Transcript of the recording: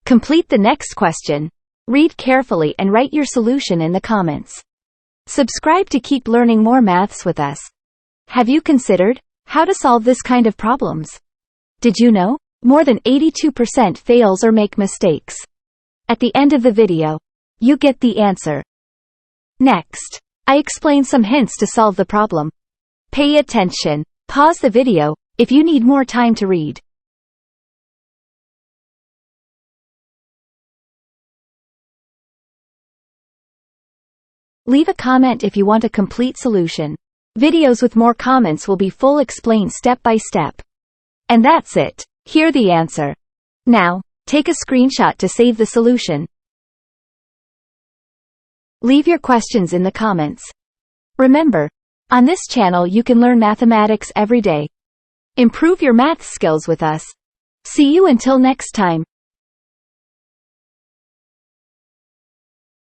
Complete the next question. Read carefully and write your solution in the comments. Subscribe to keep learning more maths with us. Have you considered how to solve this kind of problems? Did you know? More than 82% fails or make mistakes. At the end of the video, you get the answer. Next, I explain some hints to solve the problem. Pay attention. Pause the video if you need more time to read. Leave a comment if you want a complete solution. Videos with more comments will be full explain step by step. And that's it. Hear the answer. Now, take a screenshot to save the solution. Leave your questions in the comments. Remember, on this channel you can learn mathematics every day. Improve your math skills with us. See you until next time.